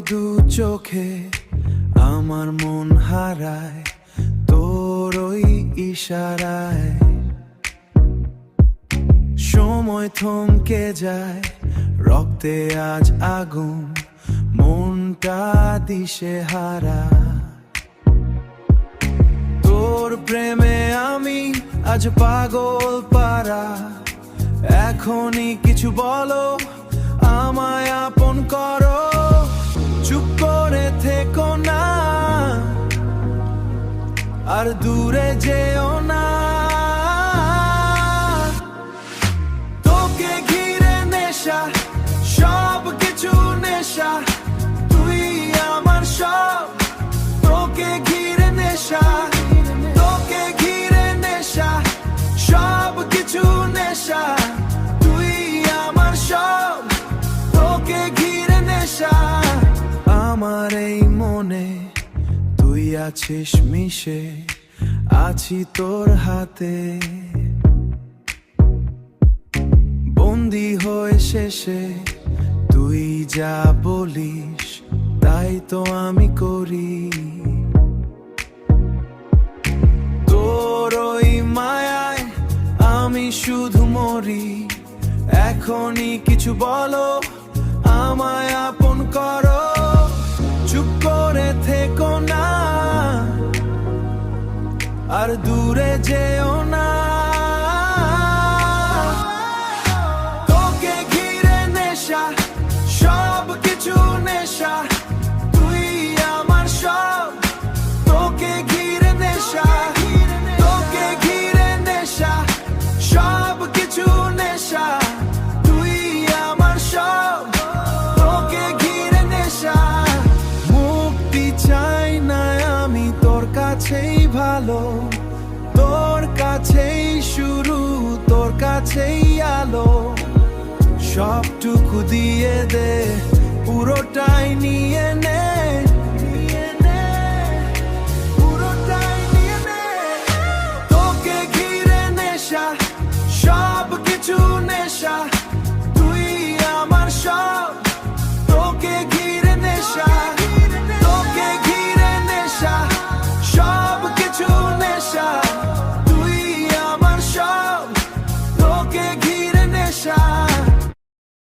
দু চোখে আমার মন হারায় তোর ওই ইশারায়। সময় থমকে যায়, রক্তে আজ আগুন, মনটা দিশে হারা। তোর প্রেমে আমি আজ পাগল পারা। এখনই কিছু বলো, আমায় আপন করো, চুপ করে থেকো না, আর দূরে যেও না। তোকে ঘিরে নেশা, সব কিছু নেশা, তুই আমার সব। তোকে ঘিরে নেশা, তোকে ঘিরে নেশা, সব কিছু নেশা, তুই আমার সব। তোকে ঘিরে নেশা, আমার এই মনে তুই আছিস মিশে, আছি তোর হাতে, বন্দি হয়ে শেষে তুই যা বলিস তাই তো আমি করি। তোর ওই মায়ায় আমি শুধু মরি। এখনই কিছু বলো, আমায় আপন করো, চুপ করে থেকো না, আর দূরে যেও না। তোকে ঘিরে নেশা, সব কিছু নেশা, তুই আমার সব। তোকে ঘিরে নেশা, তোকে ঘিরে নেশা, সব কিছু নেশা, তুই আমার সব। তোকে ঘিরে নেশা, মুক্তি চাই না আমি তোর কাছেই ভালো, তোর কাছেই শুরু, তোর কাছেই আলো। সবটুকু দিয়ে দে, পুরোটাই নিয়ে